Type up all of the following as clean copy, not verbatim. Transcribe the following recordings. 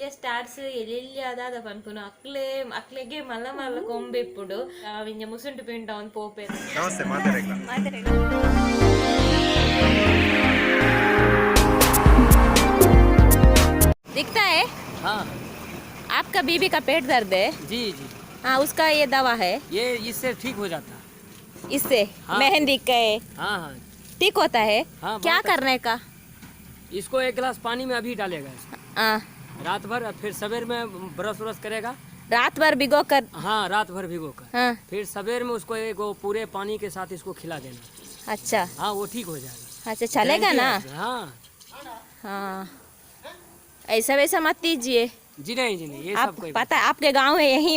ಎಲ್ಲಿ ಸ್ಟಾರ್ಟ್ಸ್ ಎಲ್ಲಿ ಅದಾದ ಪನ್ಪುನು ಅಕ್ಲೆಗೆ ಮಲ್ಲ ಮಲ್ಲ ಕೊಂಬೆ ಇಪ್ಪುಡು ಅವಿಂಜ ಮುಸುಂಟು ಪಿಂಟ ಒಂದು ಪೋಪೆ ನಮಸ್ತೆ ಮಾತಾಡಲ್ಲ दिखता है? हाँ आपका बीबी का पेट दर्द है? जी जी हाँ, उसका ये दवा है? ये इससे ठीक हो जाता है। इससे हाँ। मेहंदी का हाँ हाँ ठीक होता है? हाँ, क्या बहुत करने का? इसको एक गिलास पानी में अभी डालेगा इसको हाँ, रात भर, फिर सवेर में ब्रश व्रश करेगा। रात भर भिगो कर। हाँ रात भर भिगो कर हाँ, फिर सवेर में उसको एक वो पूरे पानी के साथ इसको खिला देना। अच्छा हाँ वो ठीक हो जाएगा। अच्छा, चलेगा ना? हाँ हाँ, ऐसा वैसा मत दीजिए। जी नहीं ये आप सब कोई पता है आपके गांव में यही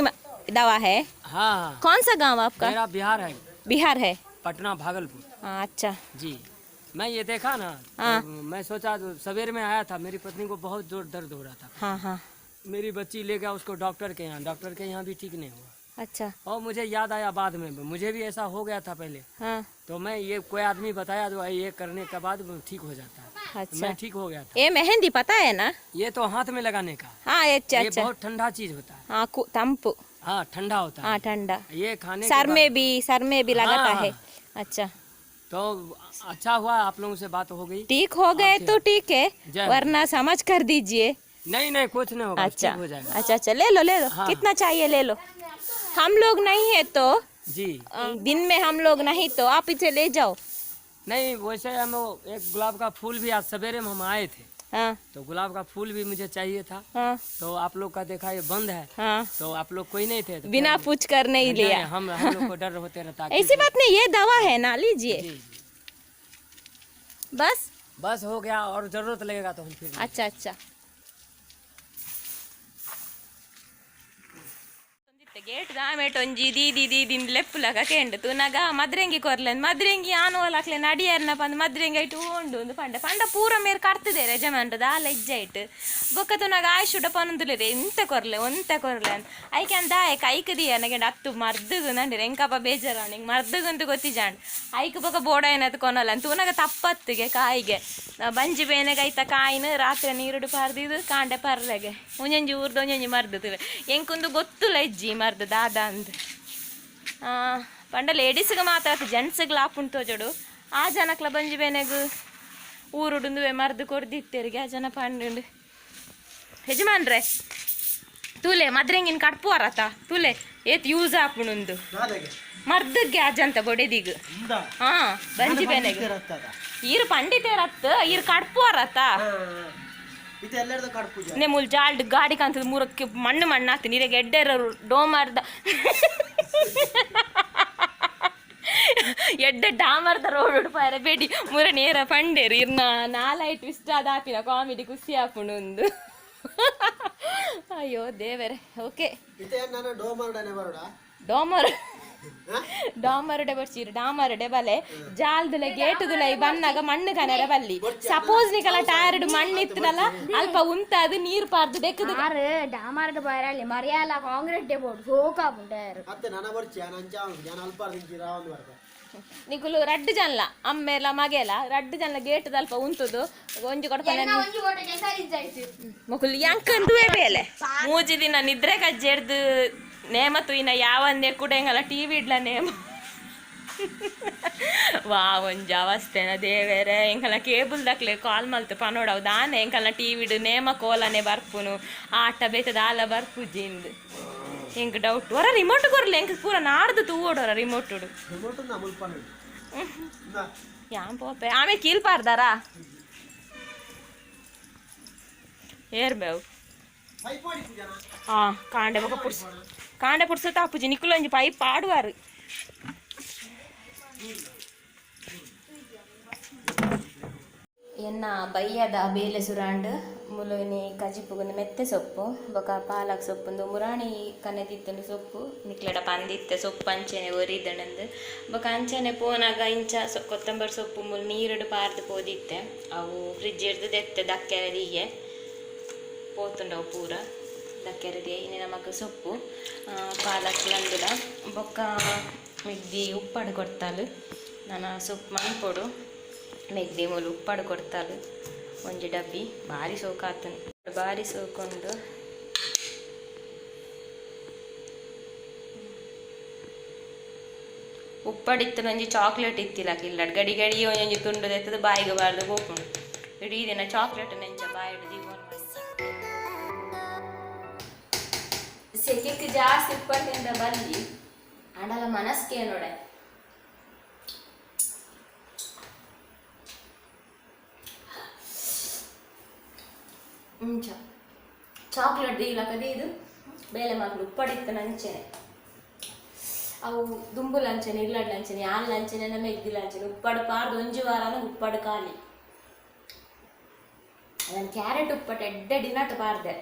दवा है? हाँ हाँ कौन सा गांव आपका? मेरा बिहार है, बिहार है? पटना भागलपुर। हाँ, अच्छा। जी मैं ये देखा ना हाँ। तो मैं सोचा तो सवेर में आया था, मेरी पत्नी को बहुत जोर दर्द हो रहा था। हाँ हाँ, मेरी बच्ची ले गया उसको डॉक्टर के यहाँ भी ठीक नहीं हुआ। अच्छा। और मुझे याद आया बाद में, मुझे भी ऐसा हो गया था पहले, हाँ, तो मैं ये कोई आदमी बताया तो ये करने के बाद ठीक हो जाता है। अच्छा। मैं ठीक हो गया था। ये मेहंदी पता है ना? ये तो हाथ में लगाने का। हाँ, अच्छा ये अच्छा। बहुत ठंडा चीज होता है। हाँ, तंपु। हाँ ठंडा होता है। हाँ, ठंडा। ये खाने सर के में भी लगाता हाँ, है। अच्छा, तो अच्छा हुआ आप लोगों से बात हो गई। ठीक हो गए तो ठीक है, जय वरना समझ कर दीजिए। नहीं कुछ नहीं होगा, अच्छा ठीक हो जाएगा। अच्छा, ले लो। हाँ। कितना चाहिए ले लो। हम लोग नहीं है तो जी दिन में हम लोग नहीं तो आप इसे ले जाओ। नहीं वैसे हम एक गुलाब का फूल भी आज सवेरे में हम आए थे, हाँ तो गुलाब का फूल भी मुझे चाहिए था। हाँ तो आप लोग का देखा ये बंद है, हाँ, तो आप लोग कोई नहीं थे तो बिना पूछ कर नहीं लिया। हम लोग को डर होते रहता। ऐसी बात नहीं, ये दवा है ना, लीजिए जी बस। हो गया, और जरूरत लगेगा तो हम फिर अच्छा अच्छा। ಗೇಟ್ ದಾಮೆಟ್ ಒಂಜಿ ದೀದಿ ಲೆಪ್ಪುಲಕ ಕೆಂಡು ತೂನಗ ಮದ್ರೆಂಗಿ ಕೊರ್ಲೆನ್ ಮದ್ರೆಂಗಿ ಆನುವಲಾಕ್ಲೆ ನಡಿಯರ್ನ ಪಂದ್ ಮದ್ರೆಂಗಿ ಐಟು ಉಂಡು ಒಂದು ಪಂಡ ಪೂರ ಮೇರ್ ಕರ್ತಿದೆ ರಜಮಂಡ್ರದ ಆ ಲೆಜ್ಜೈಟ್ ಬೊಕ್ಕ ತುನಗ ಆಯುಷುಡ ಪನಂದುಲೆರೆ ಇಂತ ಕೊರ್ಲೆ ಅಂತ ಐಕೆ ಅಂದ ಐಕ್ ದಿಯ ನಗೆ ಅತ್ತು ಮರ್ದಗು ನಂಡಿರೆ ಎಂಕಪ್ಪ ಬೇಜಾರಾಣಿಗೆ ಮರ್ದಗಂತೂ ಗೊತ್ತಿಜಾಂಡ್ ಐಕ್ ಬೊಕ್ಕ ಬೋಡ ಏನದು ಕೊನಲ್ಲ ತೂನಗ ತಪ್ಪತ್ತಿಗೆ ಕಾಯಿಗೆ ಬಂಜಿ ಬೇನೆಗೆ ಐತ ಕಾಯಿನ ರಾತ್ರಿ ನೀರುಡು ಪರ್ದಿದು ಕಾಂಡೆ ಪರ್ಲೆಗೆ ಒಂಜೊಂಜಿ ಊರ್ದು ಒಂಜೊಂಜಿ ಮರ್ದತಿವೆ ಎಂಕೊಂದು ಗೊತ್ತುಲ್ಲ ಇಜ್ಜಿ ಮರ್ದ ದಾದ ಅಂದ್ ಪಂಡ ಲೇಡೀಸ್ಗೆ ಮಾತಾಡ್ತು ಜೆಂಟ್ಸ್ಗೆ ಲಾಪುಂಟು ತೋಜೋಡು ಆ ಜನಕ್ಲ ಬಂಜಿ ಬೇನೆಗು ಊರುಡುಂದುವೆ ಮರ್ದು ಕೊಡ್ದಿತ್ತೇರಿಗೆ ಆ ಜನ ಪಂಡು ಯಜಮಾನ್ರೆ ತೂಲೆ ಮದ್ರೆಂಗಿನ ಕಟ್ಪು ಅರತ ತೂಲೆ ಏತ್ ಯೂಸ್ ಆಪುಣುಂದು ಮರ್ದಕ್ಕೆ ಆಜಂತ ಬೊಡೆದಿಗ್ ಹಾ ಬಂಜಿ ಬೇನೆಗೆ ಈರು ಪಂಡಿತೇರತ್ತ ಈರು ಕಟ್ಪು ಅರತ ನೆ ಮುಲ್ ಜಾಲ್ಡ್ ಗಾಡಿ ಕಾಂತದ ಮೂರಕ್ಕೆ ಮಣ್ಣು ಹಾಕ್ತೀನಿ ನೀರಿಗೆ ಎಡ್ಡೆರ ಡೋಮರ್ದ ಎಡ್ಡೆ ಡಾಮರ್ದ ರೋಡ್ ಉಡುಪಾರ ಬೇಡಿ ಮೂರ ನೇರ ಪಂಡೇರು ಇರ್ನ ನಾಲೈಟ್ ಇಷ್ಟ ಅದಾಪಿನ ಕಾಮಿಡಿ ಖುಷಿ ಹಾಕೊಂಡು ಒಂದು ಅಯ್ಯೋ ದೇವರೇ ಓಕೆ ಡಾಮರುಡೆ ಬರ್ಚೀರು ಡಾಮರುಡೆ ಬಲೆ ಜಾಲ್ದುಲೆ ಗೇಟುದುಲೆ ಬನ್ನಾಗ ಮಣ್ಣು ಕನರ ಬಲ್ಲಿ ಸಪೋಸ್ ನಿಕಲ ಟೈರ್ಡ್ ಮಣ್ಣು ಇತ್ತನಲ್ಲ ಅಲ್ಪ ಉಂತದು ನೀರು ಪಾರ್ದು ದೆಕ್ಕದು ಡಾಮರುಡೆ ಬರಲಿ ಮರಿಯಾಲ ಕಾಂಕ್ರೀಟ್ ಬೋರ್ಡ್ ಸೋಕಾ ಟೈರ್ ನಿಕುಲು ರಡ್ಡು ಜನ್ಲ ಅಮ್ಮೆಲ ಮಗೆಲ ರಡ್ಡು ಜನ್ಲ ಗೇಟ್ ದಲ್ಪ ಉಂತುದು ಒಂಜಿ ಕೊಡ್ತಾನೆ ಮುಕುಲು ಯಾಂಕಂದುವೆ ಬೇಲೆ ಮೂಜಿ ದಿನ ನಿದ್ರೆ ಕಜ್ಜೆಡ್ದು ನೇಮ ತುಯಿನ ಯಾವಂದೆ ಕೂಡ ಹೆಂಗಲ್ಲ ಟಿವಿ ಇಡ್ಲ ನೇಮ ವಾ ಒಂಜಿ ಅವಸ್ಥೆನ ದೇವೇರೆ ಎಂಕಲ್ನ ಕೇಬಲ್ ದಕ್ಲೆ ಕಾಲ್ ಮಲ್ತು ಪನೋಡವು ದಾನೆ ಎಂಕಲ್ನ ಟಿವಿಡು ನೇಮ ಕೋಲನೆ ಬರ್ಪುನು ಆಟ ಬೇತದ ಆಲ ಬರ್ಪುಜಿಂದು ಹೆಂಗೆ ಡೌಟ್ ಹೊರ ರಿಮೋಟ್ ಕೊರ್ಲಿ ಹೆಂಗೆ ಪೂರ ನಾಡ್ದು ತೂವೋಡೋರ ರಿಮೋಟುಡು ಯಾನ್ ಪೋಪೆ ಆಮೇಲೆ ಕೀಲ್ಪಾರ್ದಾರಾ ಏರ್ಬೇವು ಹಾಂ ಕಾಂಡೆ ಪುಡ್ಸ ತಾಪುಜಿ ನಿಕ್ಕುಲಂಜಿ ಪೈಪ್ ಆಡುವಾರು ಎನ್ನ ಬಯ್ಯದ ಬೇಲೆ ಸುರಾಂಡ್ ಮುಲುನಿ ಕಜಿಪುಗುಂದು ಮೆತ್ತೆ ಸೊಪ್ಪು ಬೊಕ ಪಾಲಕ್ ಸೊಪ್ಪುಂದು ಮುರಾಣಿ ಕನೆದಿತ್ತಂದು ಸೊಪ್ಪು ನಿಕ್ಲೆಡ ಪಂದಿತ್ತೆ ಸೊಪ್ಪು ಅಂಚೆನೆ ಒರಿದಣಂದು ಬೊಕ ಅಂಚನೆ ಪೋನಾಗ ಇಂಚ ಕೊತ್ತಂಬರಿ ಸೊಪ್ಪು ಮುಲ್ ನೀರುಡು ಪಾರ್ದು ಪೋದಿತ್ತೆ ಅವು ಫ್ರಿಜ್ ಇಡ್ದು ದೆತ್ತೆ ದಕ್ಕೆರದಿಗೆ ಪೋತುಂಡವು ಪೂರ ದಕ್ಕೆರದಿಗೆ ಇನ್ನು ನಮಕ್ ಸೊಪ್ಪು ಪಾಲಕ್ ಲಂದುಲ ಬೊಕ್ಕ ಮೆಗ್ದಿ ಉಪ್ಪಡು ಕೊಡ್ತಾಳು ನಾನು ಸೊಪ್ಪು ಮಣ್ಪೊಡು ಮೆಗ್ದಿ ಮೂಲು ಉಪ್ಪಡು ಕೊಡ್ತಾಳು ಒಂಜಿ ಡಬ್ಬಿ ಭಾರಿ ಸೋಕಾತನು. ಬಾರಿ ಸೋಕೊಂಡು ಉಪ್ಪಡಿತ್ತು ನಂಜಿ ಚಾಕ್ಲೇಟ್ ಇತ್ತಿಲ್ಲ ಕಿಲ್ಲ ಗಡಿ ಗಡಿ ಒಂಜಿ ತುಂಡು ಎತ್ತದ ಬಾಯಿಗೆ ಬಾರ್ದು ಹೋಗ್ಕೊಂಡು ಇಡೀ ದಿನ ಚಾಕ್ಲೇಟ್ ನೆಂಚ ಬಾಯಿಡು ಜೀವನ ಸೆಕೆಕ್ಕೆ ಜಾಸ್ತಿ ಉಪ್ಪಟ್ಟಿಂದ ಬಂದು ಅಂಡಲ ಮನಸ್ಸಿಗೆ ನೋಡೆ ಚಾಕ್ಲೇಟ್ ದೀಲಕದಿ ಇದು ಬೇಳೆ ಮಕ್ಕಳು ಉಪ್ಪಡಿತ್ತು ನಂಚೆನೆ ಅವು ದುಂಬು ಲಂಚನೆ ಇಲ್ಲಡ್ ಲಂಚನೆ ಯಾನ್ ಲಂಚನೆ ನಮ್ಮ ಎಗ್ದಿ ಲಂಚನೆ ಉಪ್ಪಡು ಪಾರ್ದು ಒಂಜು ವಾರನ ಉಪ್ಪಡು ಖಾಲಿ ಅದನ್ನು ಕ್ಯಾರೆಟ್ ಉಪ್ಪಟ್ಟು ಎಡ್ಡೆ ಡಿನಟ್ ಪಾರ್ದೆ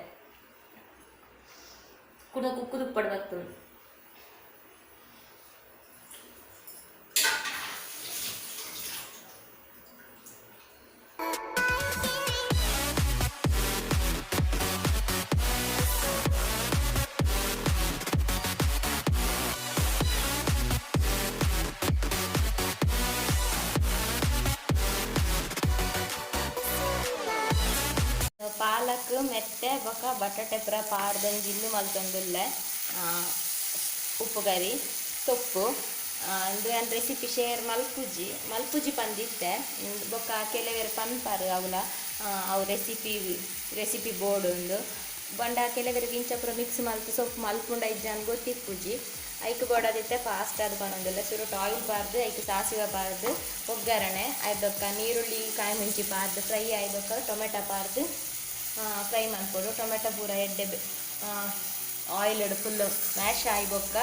ಕುಡ ಕುಕ್ಕುದು ಉಪ್ಪಡು ಬತ್ತು ಪಾಲಕ್ ಮೆತ್ತೆ ಬೊಕ ಬಟಾಟೆ ಪುರ ಪಾಡ್ದಂಗೆ ಇನ್ನು ಮಲ್ತೊಂದುಲ್ಲೆ ಉಪ್ಪು ಗರಿ ಸೊಪ್ಪು ಅಂದ್ರೆ ಒಂದು ರೆಸಿಪಿ ಶೇರ್ ಮಲ್ಪುಜಿ ಪಂದಿತ್ತೆ ಬೊಕ ಕೆಲವೇರು ಪನ್ಪಾರು ಅವಲ ಅವು ರೆಸಿಪಿ ಬೋರ್ಡ್ ಒಂದು ಬಂಡ ಕೆಲವರಿಗೆ ಇಂಚ ಪುರ ಮಿಕ್ಸ್ ಮಲ್ತು ಸೊಪ್ಪು ಮಲ್ಪುಂಡ ಇಜ್ಜಾನ್ ಗೊತ್ತಿಪ್ಪುಜಿ ಐಕ್ ಬೋಡದಿತ್ತೆ ಫಾಸ್ಟ್ ಅದು ಪನ್ನೊಂದಿಲ್ಲ ಸುರುಟ್ ಆಯಿಲ್ ಪಾರ್ದು ಐಕ್ ಸಾಸಿವೆ ಪಾರ್ದು ಒಗ್ಗರಣೆ ಐದೊಕ್ಕ ನೀರುಳ್ಳಿ ಕಾಯಿ ಮುಂಚಿ ಪಾರ್ದು ಫ್ರೈ ಐದೊಕ್ಕ ಟೊಮೆಟೊ ಪಾರ್ದು ಫ್ರೈ ಮಾಡ್ಕೊಡು ಟೊಮೆಟೊ ಪೂರ ಎಡ್ಡೆ ಆಯಿಲ್ ಫುಲ್ಲು ಮ್ಯಾಶ್ ಆಗಿ ಬೊಕ್ಕ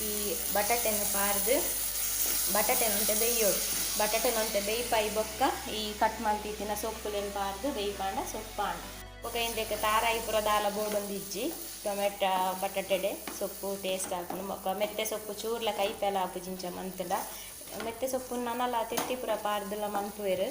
ಈ ಬಟಾಟೆನ ಪಾರ್ದು ಬಟಾಟೆನ ಉಂಟೆ ಬೇಯೋಡು ಬಟಾಟೆನ ಉಂಟೆ ಬೇಯ್ಪಾಯಿ ಬೊಕ್ಕ ಈ ಕಟ್ ಮಲ್ತಿತ್ತಿನ ಸೊಪ್ಪುಲೇನು ಪಾರ್ದು ಬೇಯ್ಪಾಂಡ ಸೊಪ್ಪಾಂಡ ಬೊಕ್ಕ ಇಂದಕ್ಕೆ ತಾರಾಯಿ ಪುರ ದಾಲ ಬೋಡೊಂದು ಇಜ್ಜಿ ಟೊಮೆಟೊ ಬಟಾಟೆಡೆ ಸೊಪ್ಪು ಟೇಸ್ಟ್ ಹಾಕೊಂಡು ಬೊಕ್ಕ ಮೆತ್ತೆ ಸೊಪ್ಪು ಚೂರ್ಲ ಕೈಪೆಲ ಹಾಪು ಜಿಂಚ ಮಂತಲ ಮೆತ್ತೆ ಸೊಪ್ಪು ನನಲ ತೆತ್ತಿ ಪುರ ಪಾರ್ದೆಲ್ಲ ಮಂತುವೆರು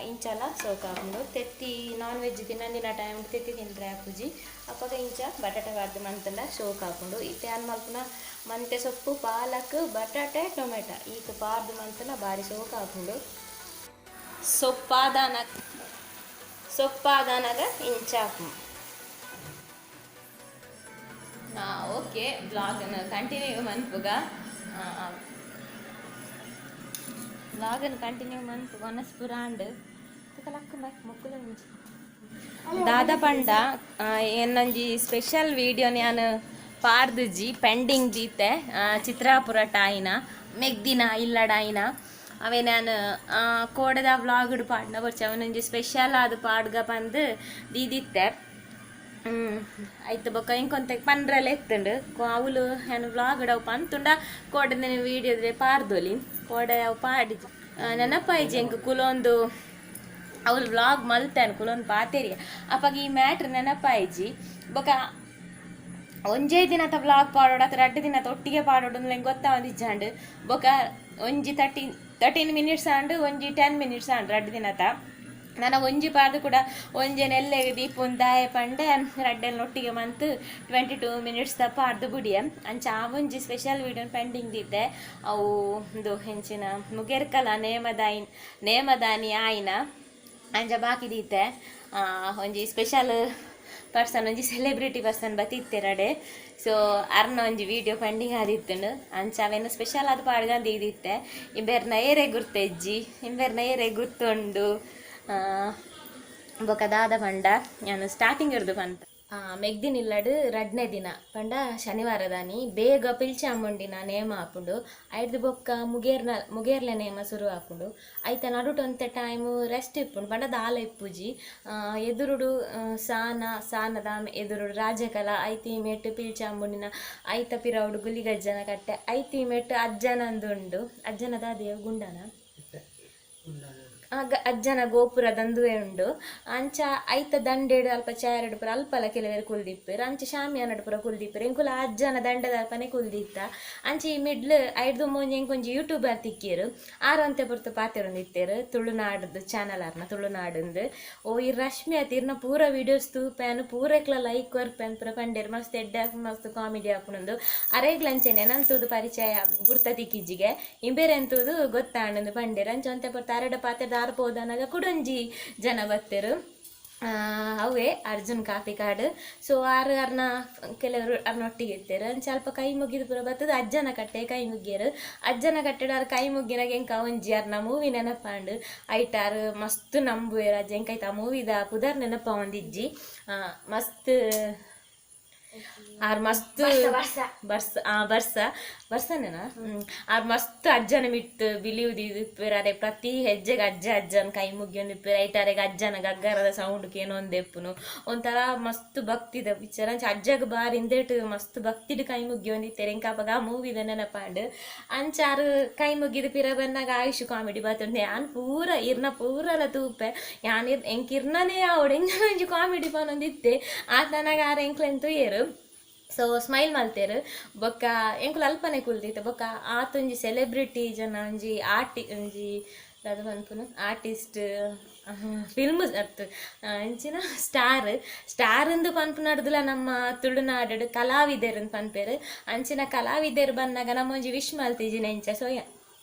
ಇಂಚಲ ಸೋಕ್ ಹಾಕೊಂಡು ತೆತ್ತಿ ನಾನ್ ವೆಜ್ ತಿನ್ನಂದಿನ ಟೈಮ್ ತೆತ್ತಿ ತಿಂದ್ರೆ ಹಾಕುಜಿ ಅಪ್ಪಾಗ ಇಂಚ ಬಟಾಟೆ ಪಾರ್ದು ಮಂತಲ್ಲ ಸೋಕ್ ಹಾಕೊಂಡು ಇತ್ತೆ ಅನ್ ಮಲ್ಪುನ ಮೆಂತೆ ಸೊಪ್ಪು ಪಾಲಕ್ ಬಟಾಟೆ ಟೊಮೆಟೊ ಈಗ ಪಾರ್ದು ಮಂತಲ್ಲ ಬಾರಿ ಸೋಕ್ ಹಾಕೊಂಡು ಸೊಪ್ಪಾದಾನಾಗ ಇಂಚ ಹಾಕು ಓಕೆ ಬ್ಲಾಗನ್ನು ಕಂಟಿನ್ಯೂ ಮನ್ಪುಗ ಬ್ಲಾಗನ್ನು ಕಂಟಿನ್ಯೂ ಮನ್ಪು ಮನಸ್ಪುರಾಂಡ್ ಮುಕ್ಕುಲ ದಾದ ಪಂಡ ಏನಂಜಿ ಸ್ಪೆಷಲ್ ವಿಡಿಯೋ ನಾನು ಪಾರ್ದುಜಿ ಪೆಂಡಿಂಗ್ ದೀತೆ ಚಿತ್ರಾಪುರ ಟಾಯಿನ ಮೆಗ್ದಿನ ಇಲ್ಲಡಾಯಿನ ಅವೇ ನಾನು ಕೋಡದ ವ್ಲಾಗ್ಡ್ ಪಾಡ್ನ ಬರ್ಚ ಅವನೊಂಜಿ ಸ್ಪೆಷಲ್ ಆದ ಪಾಡ್ಗ ಬಂದು ದೀದಿತ್ತೆ ಆಯ್ತು ಬೊಕ್ಕ ಇಂಕೊಂತ ಪಂಡ್ರಲ್ಲ ಎತ್ತುಂಡು ಅವಳು ಏನು ವ್ಲಾಗ್ಡ್ ಅವು ಪಂತುಂಡ ಕೋಡದ ವೀಡಿಯೋದ್ರೆ ಪಾರ್ದೋಲಿ ಕೋಡ ಅವು ಪಾಡಿ ನೆನಪಾಯ್ಜಿ ಎಂಕ್ ಕುಲೊಂದು ಅವಳು ವ್ಲಾಗ್ ಮಲ್ತಾನೆ ಕುಲೊಂದು ಪಾತೇರಿ ಅಪ್ಪಾಗ ಈ ಮ್ಯಾಟ್ರ್ ನೆನಪಾಯ್ಜಿ ಬೊಕ್ಕ ಒಂಜೇ ದಿನದ ವ್ಲಾಗ್ ಪಾಡೋಡು ಅಥವಾ 2 ದಿನ ಒಟ್ಟಿಗೆ ಪಾಡೋಡು ನಂಗೆ ಗೊತ್ತಾವಂದಿಜ್ಜಾಂಡು ಬೊಕ್ಕ ಒಂಜಿ 13 ಮಿನಿಟ್ಸ್ ಆಂಡು ಒಂಜಿ 10 ಮಿನಿಟ್ಸ್ ಆಂಡು 2 ದಿನದ ನಾನು ಒಂಜಿ ಪಾರ್ದು ಕೂಡ ಒಂಜೆ ನೆಲ್ಲೆಗೆ ದೀಪುನ್ ದಾಯ ಪಂಡೆ ರಡ್ಡೆಲ್ಲ ಒಟ್ಟಿಗೆ ಮಂತು 22 ಮಿನಿಟ್ಸ್ ದ ಪಾರ್ದು ಬುಡಿಯ ಅಂಚ ಆ ಒಂಜಿ ಸ್ಪೆಷಲ್ ವಿಡಿಯೋನ ಪೆಂಡಿಂಗ್ ದಿದ್ದೆ ಅವು ಒಂದು ಹೆಂಚಿನ ಮುಗೆರ್ಕಲ ನೇಮದಾನಿ ಆಯ್ನ ಅಂಚ ಬಾಕಿ ದೀತೆ ಒಂಜಿ ಸ್ಪೆಷಲ್ ಪರ್ಸನ್ ಒಂಜಿ ಸೆಲೆಬ್ರಿಟಿ ಪರ್ಸನ್ ಬತ್ತಿತ್ತೆರಡೆ ಸೊ ಅರ್ನ ಒಂಜಿ ವಿಡಿಯೋ ಪೆಂಡಿಂಗ್ ಆದಿತ್ತುಂಡು ಅಂಚ ಅವೇನು ಸ್ಪೆಷಲ್ ಅದು ಪಾಡ್ಗಂದು ಇದಿತ್ತೆ ಇಂಬೆರ್ನ ಏರೆ ಗುರ್ತಜ್ಜಿ ಇಂಬೆರ್ನ ಏರೆ ಗುರ್ತುಂಡು ಬೊಕ ದಾದ ಪಂಡ ನಾನು ಸ್ಟಾರ್ಟಿಂಗ್ ಇರ್ದು ಪಂತ ಮೆಗ್ದಿನ ಇಲ್ಲಡು 2ನೇ ದಿನ ಪಂಡ ಶನಿವಾರದಾನಿ ಬೇಗ ಪಿಲ್ಚಾಮುಂಡಿನ ನೇಮ ಹಾಕೊಂಡು ಐದು ಬೊಕ್ಕ ಮುಗೇರ್ಲ ನೇಮ ಶುರು ಹಾಕೊಂಡು ಐತ ನಡುಟೊಂತೆ ಟೈಮು ರೆಸ್ಟ್ ಇಪ್ಪುಂಡು ಪಂಡ ದಾಲ ಇಪ್ಪುಜಿ ಎದುರುಡು ಸಾನದ ಎದುರುಡು ರಾಜಕಲ ಐತಿ ಮೆಟ್ಟು ಪಿಲ್ಚಾಮುಂಡಿನ ಐತ ಪಿರವುಡು ಗುಲಿಗಜ್ಜನ ಕಟ್ಟೆ ಐತಿ ಮೆಟ್ಟು ಅಜ್ಜನಂದುಂಡು ಅಜ್ಜನದ ದೇವ ಗುಂಡನ ಅಜ್ಜನ ಗೋಪುರ ದಂದುವೆ ಉಂಡು ಅಂಚ ಐತ ದಂಡೆಡು ಅಲ್ಪ ಚಾರೆಡು ಪುರ ಅಲ್ಪಲ ಕೆಲವೇರು ಕುಲ್ದಿಪ್ಪೇರು ಅಂಚ ಶಾಮಿಯಾನಡು ಪುರ ಕುಲ್ದಿಪ್ಪೇರು ಎಂಕುಲ ಅಜ್ಜನ ದಂಡದ ಅಲ್ಪನೆ ಕುಲ್ದಿತ್ತ ಅಂಚ ಈ ಮಿಡ್ಲ್ ಐದು ಮೂಂಜಿ ಎಂಕೊಂಜಿ ಯೂಟ್ಯೂಬರ್ ತಿಕ್ಕೇರು ಆರಂತೆ ಪುರ್ತು ಪಾತೆರೊಂದಿತ್ತೇರು ತುಳುನಾಡ್ದು ಚಾನಲ್ ಅರ್ನ ತುಳುನಾಡುಂದು ಓ ಈ ರಶ್ಮಿ ಅತಿರ್ನ ಪೂರ ವೀಡಿಯೋಸ್ ತೂಪೇನು ಪೂರೆಕ್ಲ ಲೈಕ್ ವರ್ಪೇನು ಪುರ ಪಂಡೇರು ಮಸ್ತ್ ಎಡ್ಡೆ ಮಸ್ತ್ ಕಾಮಿಡಿ ಹಾಕೊಂಡು ಅರೆಗ್ಲಂಚೆನೆ ನಂತುದು ಪರಿಚಯ ಗುರ್ತ ತಿಕ್ಕಿಜ್ಜಿಗೆ ಇಂಬೇರೆಂತುದು ಗೊತ್ತಾಂಡು ಪಂಡೇರು ಅಂಚ ಅಂತೆ ಪುರ್ತು ಅರೆಡ ಪಾತೆ ದಾರ್ಪೋದನಾಗ ಕುಡೊಂಜಿ ಜನ ಬತ್ತೇರು ಅವೇ ಅರ್ಜುನ್ ಕಾಪಿ ಕಾರ್ಡ್. ಸೊ ಅರ್ನ ಕೆಲವರು ಅರ್ನೊಟ್ಟಿಗೆ ಇರ್ತಾರೆ ಸ್ವಲ್ಪ ಕೈ ಮುಗಿದು ಪೂರ ಬರ್ತದೆ ಅಜ್ಜನ ಕಟ್ಟೆ ಕೈ ಮುಗ್ಗಿಯರು ಅಜ್ಜನ ಕಟ್ಟೆಡ ಕೈ ಮುಗ್ಗಿನಾಗ ಎಂಕ ಒಂಜಿ ಅರ್ನ ಮೂವಿ ನೆನಪಾಂಡು ಐಟಾರು ಮಸ್ತ್ ನಂಬುವೇರು ಅಜ್ಜ ಎಂಕೈತ ಆ ಮೂವಿದ ಪುದರ್ ನೆನಪ ಒಂದಿಜ್ಜಿ ಮಸ್ತ್ ಆರ್ ಮಸ್ತ್ ಬರ್ಸನೇನಾ ಆರ್ ಮಸ್ತ್ ಅಜ್ಜನ ಮಿಟ್ಟು ಬಿಲಿಯುದಿಪ್ಪೇರ ಅರೆ ಪ್ರತಿ ಹೆಜ್ಜೆಗೆ ಅಜ್ಜನ ಕೈ ಮುಗಿಯೊಂದಿಪ್ಪೇರ ಐಟಾರೆಗೆ ಅಜ್ಜನ ಗಗ್ಗರದ ಸೌಂಡ್ ಏನೊಂದೆಪ್ಪುನು ಒಂಥರ ಮಸ್ತ್ ಭಕ್ತಿದ ಪಿಕ್ಚರ್ ಅಂಚ ಅಜ್ಜಗ ಬಾರಿ ಇಂದೇಟು ಮಸ್ತ್ ಭಕ್ತಿಡ್ ಕೈ ಮುಗಿಯೊಂದಿತ್ತೇರೆ ಎಂಕಾಪಗ ಆ ಮೂವಿದ ನೆನಪಾಂಡು ಅಂಚಾರು ಕೈ ಮುಗಿದ ಪಿರ ಬಂದಾಗ ಆಯುಷ್ ಕಾಮಿಡಿ ಬರ್ತುಂಡು ಯಾನ್ ಪೂರ ಇರ್ನ ಪೂರಲ ತೂಪೆ ಯಾನ್ ಎಂಕಿರ್ನೇ ಅವಡು ಎಂಜಿ ಕಾಮಿಡಿ ಪನೊಂದಿತ್ತೆ ಆತನಾಗ ಆರ ಎಂಕ್ಲೆಂತು ಏರು ಸೊ ಸ್ಮೈಲ್ ಮಲ್ತೇರು ಬೊಕ್ಕ ಎಂಕುಲು ಅಲ್ಪನೆ ಕುಲ್ದಿತ್ತು ಬೊಕ್ಕ ಆತೊಂಜಿ ಸೆಲೆಬ್ರಿಟಿ ಜನ ಒಂಜಿ ಒಂಜಿ ಅದು ಅನ್ಪುನು ಆರ್ಟಿಸ್ಟ್ ಫಿಲ್ಮ್ ಅತ್ತು ಅಂಚಿನ ಸ್ಟಾರಿಂದು ಪನ್ಪು ನಡ್ದುಲ ನಮ್ಮ ತುಳುನಾಡು ಕಲಾವಿದರು ಪನ್ಪೇರು ಅಂಚಿನ ಕಲಾವಿದರು ಬಂದಾಗ ನಮ್ಮ ಒಂಜಿ ವಿಶ್ ಮಲ್ತಿಜಿನ ಎಂಚ ಸೊ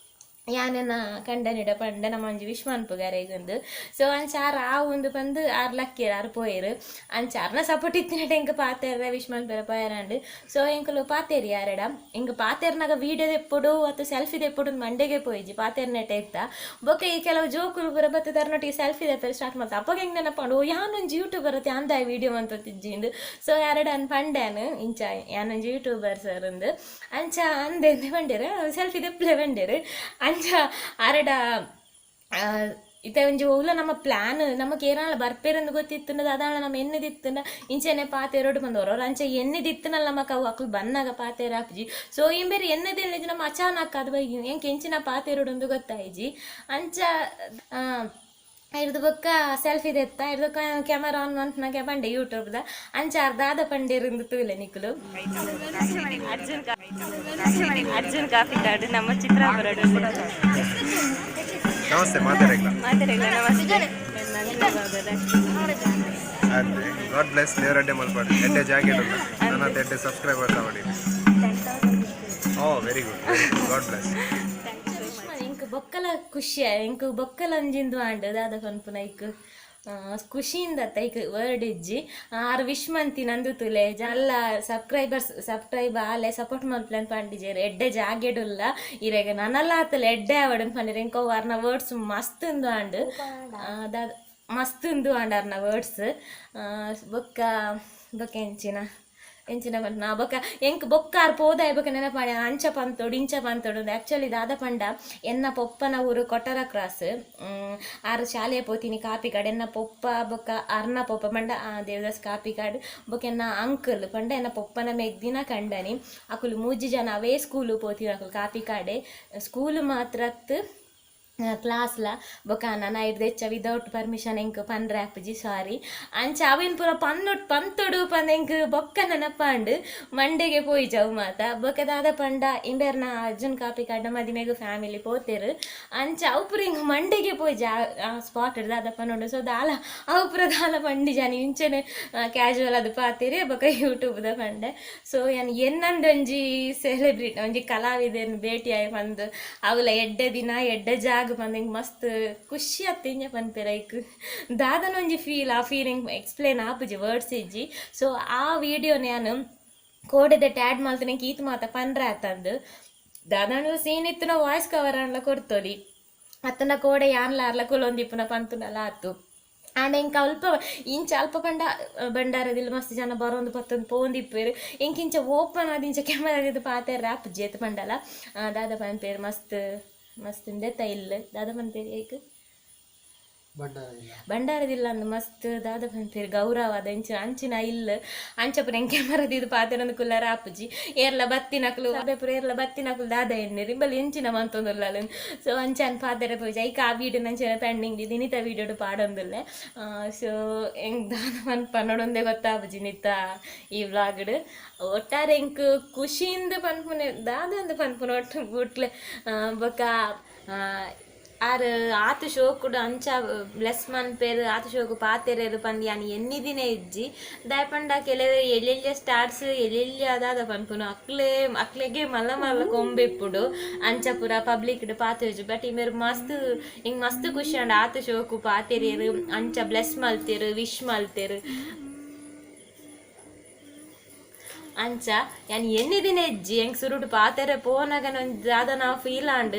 ಯಾನೆನ ಕಂಡನಿಡ ಪಂಡ ನಮ್ಮ ಒಂಜಿ ವಿಶ್ ಮನ್ಪುಗಾರೆಗೊಂದು ಸೊ ಅಂಚಾರ ಆ ಒಂದು ಬಂದು ಆರು ಲಕ್ಕಿಯರು ಆರು ಪೋಯರು ಅಂಚಾರ್ನ ಸಪೋರ್ಟ್ ಇತ್ತಿನಟ ಎಂಕ ಪಾತೆರ ವಿಶ್ ಮನ್ಪೇರ ಪೋಯರಂಡು ಸೊ ಎಂಕಲು ಪಾತೇರಿ ಯಾರೆಡ ಎಂಕ ಪಾತೇರ್ನಾಗ ವೀಡಿಯೋ ತೆಪ್ಪುಡು ಅಥವಾ ಸೆಲ್ಫಿ ತೆಪ್ಪುಡು ಮಂಡೆಗೆ ಪೋಯಿಜಿ ಪಾತೇರ್ನೆಟ ಇತ್ತ ಬೊಕ್ಕ ಈ ಕೆಲವು ಜೋಕುಲು ಬರ ಬತ್ತದರ್ನೊಟ್ಟಿಗೆ ಸೆಲ್ಫಿ ತೆಪ್ಪರು ಸ್ಟಾರ್ಟ್ ಮಾಡ್ತಾ ಅಪ್ಪಾಗ ಹೆಂಗೆ ನೆನಪಂಡು ಯಾನೊಂಜಿ ಯೂಟ್ಯೂಬರ್ ಅತ್ತೆ ಅಂದಾಯ ವೀಡಿಯೋ ಅಂತತ್ತಿಜ್ಜಿಂದು ಸೊ ಎರಡು ಅನ್ ಪಂಡ್ಯಾನು ಇಂಚ ಯಾನೊಂಜಿ ಯೂಟ್ಯೂಬರ್ ಸರ್ ಒಂದು ಅಂಚ ಅಂದೆ ಬಂಡೇರು ಸೆಲ್ಫಿ ತೆಪ್ಪಲೆ ಬಂಡೇರು ಅಂಚ ಅರಡ ಇತ್ತ ಒಂಜಿ ಓಲ ನಮ್ಮ ಪ್ಲಾನ್ ನಮಗೆ ಏನಾಳ ಬರ್ಪೇರಂದು ಗೊತ್ತಿತ್ತುಂಡದ ಅದಾಳ ನಮ್ಮ ಎನ್ನೆದಿತ್ತುಂಡ ಇಂಚೆನೆ ಪಾತೆರೋಡು ಬಂದವರು ಅವ್ರು ಅಂಚೆ ಎನ್ನೆದಿತ್ತನಲ್ಲ ನಮಕ್ ಅವು ಅಕ್ಕಳು ಬನ್ನಾಗ ಪಾತೆರ ಹಾಪಿಜಿ ಸೊ ಈ ಬೇರೆ ಎನ್ನೆದಿಲ್ಲ ನಮ್ಮ ಅಚಾನಕ್ ಅದು ಬೈ ಹೆಂಗೆ ಎಂಚಿನ ಪಾತೆರೋಡು ಒಂದು ಗೊತ್ತಾಯಿಜಿ ಅಂಚ ಇರ್ದು ಬೊಕ್ಕ ಸೆಲ್ಫಿ ತೆತ್ತ ಇರ್ದು ಕ್ಯಾಮರಾ ಆನ್ ಮಂತ್ನಾಗೆ ಬಂಡೆ ಯೂಟ್ಯೂಬ್ದ ಅಂಚ ಅರ್ಧಾದ ಪಂಡೇರಿಂದು ತೂಲೆ ನಿಕ್ಕಲು ಅರ್ಜುನ್ ಕಾಫಿ ಕಾರ್ಡ್ ನಮ್ಮ ಚಿತ್ರ ಬರೋಡು ನಮಸ್ತೆ ಮಾತಾಡಲ್ಲ ನಮಸ್ತೆ ಅದೇ ಗಾಡ್ ಬ್ಲೆಸ್ ದೇವರಡ್ಡೆ ಮಲ್ಪಾಡು ಎಡ್ಡೆ ಜಾಕೆಟ್ ಉಂಟು ನನ್ನ ಎಡ್ಡೆ ಸಬ್ಸ್ಕ್ರೈಬರ್ಸ್ ಮಾಡಿ ಓ ವೆರಿ ಗುಡ್ ಗಾಡ್ ಬ್ಲೆಸ್ ಇಂಕ ಬೊಕ್ಕಲ ಖುಷಿ ಇಂಕ ಬೊಕ್ಕಲ ಅಂಜಿಂದು ಆಂಡ್ ದಾದ ಕನ್ಪುನ ಐಕ್ ಖುಷಿಯಿಂದ ಐಕ್ ವರ್ಡ್ ಇಜ್ಜಿ ಆರು ವಿಶ್ ಮಂತಿ ನಂದು ತುಲೆ ಎಲ್ಲ ಸಬ್ಸ್ಕ್ರೈಬ್ ಆಲೆ ಸಪೋರ್ಟ್ ಮಲ್ಪ್ಲನ್ ಪಂಡಿಜೇರು ಎಡ್ಡೆ ಜಾಗೆಡುಲ್ಲ ಇರೆಗ ನನ್ನಲ್ಲ ಆತಲೆ ಎಡ್ಡೆ ಆವಡನ್ ಪಂಡಿರ ಇಂಕೋ ಅರ್ನ ವರ್ಡ್ಸ್ ಮಸ್ತ್ ಉಂದು ಆಂಡ್ ಮಸ್ತ್ ಉಂದು ಆಂಡ್ ಅರ್ನ ವರ್ಡ್ಸ್ ಬೊಕ್ಕ ಎಂಚಿನ ಬಂತು ನಾ ಬೊಕ್ಕ ಎಂಕ್ ಬೊಕ್ಕಾರು ಪೋದಾಯ ಬೊಕ್ಕ ನೆನಪಾಡಿ ಅಂಚ ಪಂತೋಡು ಇಂಚ ಪಂತೋಡು ಆ್ಯಕ್ಚುಲಿ ದಾದ ಪಂಡ ಎನ್ನ ಪೊಪ್ಪನ ಊರು ಕೊಟ್ಟರ ಕ್ರಾಸ್ ಆರು ಶಾಲೆಯ ಪೋತೀನಿ ಕಾಪಿ ಕಾರ್ಡ್ ಎನ್ನ ಪೊಪ್ಪ ಬೊಕ್ಕ ಅರ್ನ ಪೊಪ್ಪ ಪಂಡ ದೇವದಾಸ್ ಕಾಪಿ ಕಾರ್ಡ್ ಬೊಕ್ಕ ಎನ್ನ ಅಂಕಲ್ ಪಂಡ ಎನ್ನ ಪೊಪ್ಪನ ಮೆಗ್ದಿನ ಕಂಡನಿ ಅಕುಲು 3 ಜನ ಅವೇ ಸ್ಕೂಲು ಪೋತೀನಿ ಅಕುಲು ಕಾಪಿ ಕಾರ್ಡೆ ಸ್ಕೂಲು ಮಾತ್ರತ್ ಕ್ಲಾಸ್ಲ ಬೊಕ ನನ್ನ ಇಡ್ದೆಚ್ಚ ವಿದೌಟ್ ಪರ್ಮಿಷನ್ ಎಂಕ್ ಪಂಡ್ರೆ ಆಪುಜಿ ಸಾರಿ ಅಂಚ ಅವೇನು ಪೂರ ಪಂತೊಡು ಪಂದ ಎಂಕ್ ಬೊಕ್ಕ ನೆನಪಾಂಡು ಮಂಡೆಗೆ ಪೋಯಿಜವು ಮಾತ ಬೊಕ ದಾದ ಪಂಡ ಇಂಬೇರ್ನ ಅರ್ಜುನ್ ಕಾಪಿ ಕಾರ್ಡ ಮದಿಮೆಗು ಫ್ಯಾಮಿಲಿ ಪೋತೆರು ಅಂಚ ಅವು ಪೂರ ಹಿಂಗೆ ಮಂಡೆಗೆ ಪೋಯ್ಜ ಆ ಸ್ಪಾಟ್ ದಾದ ಪನ್ನೊಂಡು ಸೊ ದಾಲ ಅವು ಪೂರ ದಾಲ ಪಂಡಿ ಜಾನಿ ಇಂಚೆನೆ ಕ್ಯಾಶುವಲ್ ಅದು ಪಾತಿರಿ ಬೊಕ ಯೂಟ್ಯೂಬ್ದ ಪಂಡೆ ಸೊ ಎನ್ನೊಂದೊಂಜಿ ಸೆಲೆಬ್ರಿಟಿ ಒಂಜಿ ಕಲಾವಿದೆಯನ್ನು ಭೇಟಿಯಾಗಿ ಬಂದು ಅವಲ ಎಡ್ಡೆ ದಿನ ಎಡ್ಡೆ ಜಾಗ ಬಂದಂಗೆ ಮಸ್ತ್ ಖುಷಿ ಆತಿಂಜ ಪನ್ಪೆರ ಐಕ್ ದಾದನೊಂಜಿ ಫೀಲ್ ಆ ಫೀಲಿಂಗ್ ಎಕ್ಸ್ಪ್ಲೇನ್ ಆಪುಜಿ ವರ್ಡ್ಸ್ ಇಜ್ಜಿ ಸೊ ಆ ವಿಡಿಯೋ ನಾನು ಕೋಡೆದ ಟ್ಯಾಡ್ ಮಾಡ್ತಾನೆ ಈತ ಮಾತ ಪನ್ರೆ ಆತಂದು ದಾದನ ಸೀನ್ ಇತ್ತು ವಾಯ್ಸ್ ಕವರ್ ಅನ್ಲ ಕೊಡ್ತೋಲಿ ಅತ್ತನ ಕೋಡೆ ಯಾನ್ಲಾರ್ಲ ಕುಲೊಂದಿಪ್ಪುನ ಪಂತುನಲ್ಲ ಆತು ಆಂಡ ಇಂಕ ಅಲ್ಪ ಪಂಡ ಬಂಡಾರದಿಲ್ಲ ಮಸ್ತ್ ಜನ ಬರೋಂದು ಪತ್ತೊಂದು ಪೋಂದಿಪ್ಪೇರು ಇಂಕಿಂಚ ಓಪನ್ ಆದಿಂಚ ಕ್ಯಾಮರಾದಿದ್ದು ಪಾತೆ ರ್ಯಾಪ್ ಜೇತ್ ಪಂಡಲ ದಾದ ಪನ್ಪೇರು ಮಸ್ತ್ ಇಂದೆತ್ತ ಇಲ್ಲ ದಾದ ಪನ್ಪೇರು ಏಕ್ ಬಂಡಾರದಿಲ್ಲ ಅಂದು ಮಸ್ತ್ ದಾದ ಪನ್ಪೇರು ಗೌರವ ಅದ ಅಂಚಿನ ಇಲ್ಲ ಅಂಚಪುರ ಹೆಂಗೆ ಕ್ಯಾಮರಾದಿದ್ದು ಪಾತೆರೊಂದು ಕುಲ್ಲರ ಆಪುಜಿ ಏರ್ಲ ಬತ್ತಿನಕಲು ಅದೇಪುರ ಏರ್ಲ ಬತ್ತಿನಕಲು ದಾದ ಎಣ್ಣೆರಿ ಬಲ್ಲಿ ಎಂಚಿನ ಮಂತೊಂದುಲ್ಲ ಸೊ ಅಂಚನ್ ಪಾತೆರ ಪೂಜ ಐಕ ಆ ವೀಡಿಯೋ ನಂಚಿನ ಪೆಂಡಿಂಗ್ ದಿನಿತ ವೀಡಿಯೋಡು ಪಾಡೊಂದುಲ್ಲೆ ಸೊ ಹೆಂಗೆ ದಾದ ಪನ್ನೊಡೊಂದೇ ಗೊತ್ತಾಪುಜಿ ನಿತ್ತ ಈ ವ್ಲಾಗ್ಡ್ ಒಟ್ಟಾರೆ ಎಂಕ್ ಖುಷಿಯಿಂದ ಪನ್ಪುನೆ ದಾದ ಒಂದು ಪನ್ಪುನ ಒಟ್ಟು ಬುಟ್ಲೆ ಬೊಕ ಆರು ಆತು ಶೋಕುಡು ಅಂಚ ಬ್ಲೆಸ್ ಮನ್ಪೇರು ಆತು ಶೋಕು ಪಾತೆರೇರು ಪಂದು ಯಾನಿ ಎನ್ನಿ ದಿನ ಇಜ್ಜಿ ದಾಯ್ ಪಂಡ ಕೆಲವರು ಎಲ್ಲೆಲ್ಲ ಸ್ಟಾರ್ಟ್ಸ್ ಎಲ್ಲೆಲ್ಲಿ ಅದಾದ ಪನ್ಪುನು ಅಕ್ಲೆಗೆ ಮಲ್ಲ ಮಲ್ಲ ಕೊಂಬೆಪ್ಪುಡು ಅಂಚ ಪೂರ ಪಬ್ಲಿಕ್ ಪಾತೆಜು ಬಟ್ ಇಮೇರು ಮಸ್ತ್ ಹಿಂಗೆ ಮಸ್ತ್ ಖುಷಿ ಅಂಡ ಆತು ಶೋಕು ಪಾತೆರೇರು ಅಂಚ ಬ್ಲೆಸ್ ಮಲ್ತೇರು ವಿಶ್ ಮಲ್ತೇರು ಅಂಚ ಯಾನ್ ಎನ್ನಿ ದಿನ ಇಜ್ಜಿ ಹೆಂಗ್ ಸುರುಟು ಪಾತೆರೆ ಪೋನಾಗ ದಾದ ನಾವು ಫೀಲ್ ಆಂಡ್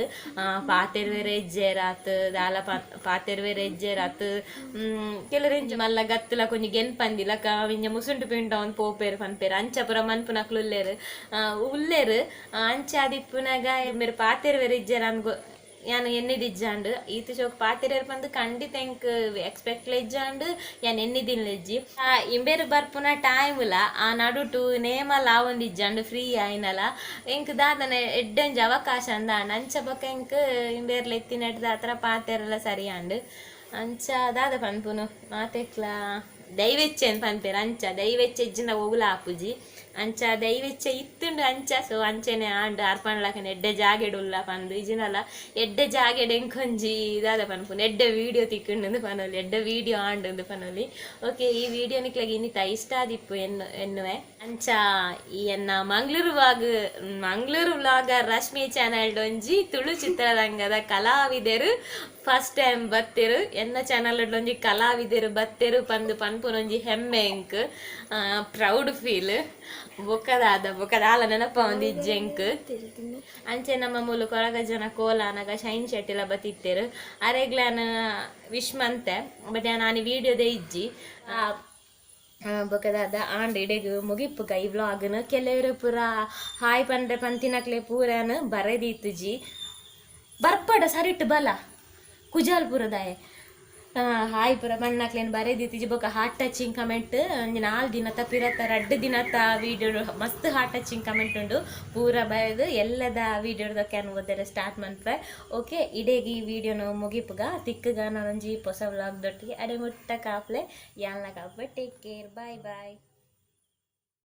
ಪಾತೆರ್ವೇರೆ ಎಜ್ಜೆರಾತ್ ದಾಲ ಪಾತೆರ್ವೇರೆ ಎಜ್ಜೆರಾತ್ ಕೆಲರೆಂಚ ಮಲ್ಲ ಗತ್ತಲ ಕೊಂಚ ಗೆನ್ಪಂದಿಲ ವಿಂಜ ಮುಸುಂಟು ಪಿಂಟ ಒಂದು ಪೋಪೇರು ಪನ್ಪೇರು ಅಂಚ ಪುರ ಮನ್ಪುನಕ್ಲು ಉಲ್ಲೇರು ಅಂಚ ಅದಿಪ್ಪುನಾಗ ಮೇರೆ ಪಾತೆರ್ವೇರೆ ಎಜ್ಜೆರ ಅನ್ಗೋ ಯಾನು ಎನ್ನಿದಿಜ್ಜಾಂಡು ಈತ ಶೋಕ್ ಪಾತೆರೇರು ಪಂದು ಖಂಡಿತ ಎಂಕ್ ಎಕ್ಸ್ಪೆಕ್ಟ್ ಲೆಜ್ಜಾಂಡು ಯಾನ್ ಎನ್ನಿದಿನ್ ಲೆಜ್ಜಿ ಇಂಬೇರು ಬರ್ಪುನ ಟೈಮ್ಲ ಆ ನಡುಟು ನೇಮಲ ಆವೊಂದಿಜ್ಜಾಂಡು ಫ್ರೀ ಆಯ್ನಲ ಎಂಕ್ ದಾದನ ಎಡ್ಡೆಂಜ ಅವಕಾಶ ಅಂದಾಂಡು ಅಂಚ ಬೊಕ ಎಂಕ್ ಇಂಬೇರ್ಲ ಎತ್ತಿನಡ್ದ ಹತ್ರ ಪಾತೆರೆಲ್ಲ ಸರಿಯಾಂಡು ಅಂಚ ದಾದ ಪನ್ಪುನು ಮಾತೆಕ್ಲ ದೈವೆಚ್ಚೆನ್ ಪನ್ಪೇರು ಅಂಚ ದೈವೆಚ್ಚೆಜ್ಜಿನ ಓಗುಲ ಆಪುಜಿ ಅಂಚ ದೈವೆಚ್ಚ ಇತ್ತುಂಡು ಅಂಚ ಸೊ ಅಂಚೆನೆ ಆಂಡು ಅರ್ಪಣ್ಲಕನೆ ಎಡ್ಡೆ ಜಾಗೆಡುಲ್ಲ ಪಂದು ಇಜಿನಲ ಎಡ್ಡೆ ಜಾಗೆಡೆ ಎಂಕೊಂಜಿ ದಾದ ಪನ್ಪುನು ಎಡ್ಡೆ ವೀಡಿಯೋ ತಿಕ್ಕುಂಡು ಪನೊಲಿ ಎಡ್ಡೆ ವೀಡಿಯೋ ಆಂಡು ಪನೊಲಿ ಓಕೆ ಈ ವಿಡಿಯೋ ನಿಕ್ಲಾಗ ಇನ್ನಿತ ಇಷ್ಟ ಆದಿಪ್ಪು ಎನ್ನುವೆ ಅಂಚ ಈ ಎನ್ನ ಮಂಗ್ಳೂರು ವ್ಲಾಗರ್ ರಶ್ಮಿ ಚಾನಲ್ ಒಂಜಿ ತುಳು ಚಿತ್ರರಂಗದ ಕಲಾವಿದರು ಫಸ್ಟ್ ಟೈಮ್ ಬತ್ತೇರು ಎನ್ನ ಚಾನಲ್ ಒಂಜಿ ಕಲಾವಿದರು ಬತ್ತೇರು ಪಂದು ಪನ್ಪುನೊಂಜಿ ಹೆಮ್ಮೆ ಎಂಕ್ ಪ್ರೌಡ್ ಫೀಲ್ ಬೊಕದಾಲ ನೆನಪ ಒಂದು ಇಜ್ಜೆಂಕ್ ಅಂಚೆ ನಮ್ಮ ಮೂಲ ಕೊಳಗ ಜನ ಕೋಲಾನಾಗ ಶೈನ್ ಶೆಟ್ಟಿಲ ಬತ್ತಿತ್ತೇರು ಅರೆಗ್ಲಾನ ವಿಶ್ ಮಂತೆ ಬಟ್ ನಾನು ವಿಡಿಯೋದೇ ಇಜ್ಜಿ ಬೊಕದಾದ ಆಂಡ್ ಇಡೆಗು ಮುಗಿಪ್ಪುಗ ಈ ವ್ಲಾಗ್ನ ಕೆಲವರು ಪೂರ ಹಾಯ್ ಪಂಡ್ರೆ ಪಂತಿನಕ್ಲೆ ಪೂರನು ಬರೆದಿತ್ತುಜಿ ಬರ್ಪಡ ಸರಿಟ್ಟು ಬಲ ಕುಜಾಲ್ಪುರದಾಯ ಹಾಯ್ ಪುರ ಬಣ್ಣಕ್ಲೇನು ಬರೆದಿತ್ತಿಜಿ ಬೊಕ ಹಾರ್ಟ್ ಟಚಿಂಗ್ ಕಮೆಂಟ್ 4 ದಿನ ಪಿರತ್ತ 2 ದಿನ ವೀಡಿಯೋ ಮಸ್ತ್ ಹಾರ್ಟ್ ಟಚಿಂಗ್ ಕಮೆಂಟ್ ಉಂಡು ಪೂರ ಬರೆದು ಎಲ್ಲದ ವೀಡಿಯೋದಕ್ಕೆ ಓದರೆ ಸ್ಟಾರ್ಟ್ ಮನ್ಪೆ ಓಕೆ ಇಡೇಗಿ ಈ ವಿಡಿಯೋನ ಮುಗಿಪುಗ ತಿಕ್ಕಗ ನಾನೊಂಜಿ ಹೊಸ ವ್ಲಾಗ್ದೊಟ್ಟಿಗೆ ಅಡೆ ಮುಟ್ಟ Kaple ಯಾಲ್ನ Kaple take care bye ಬಾಯ್.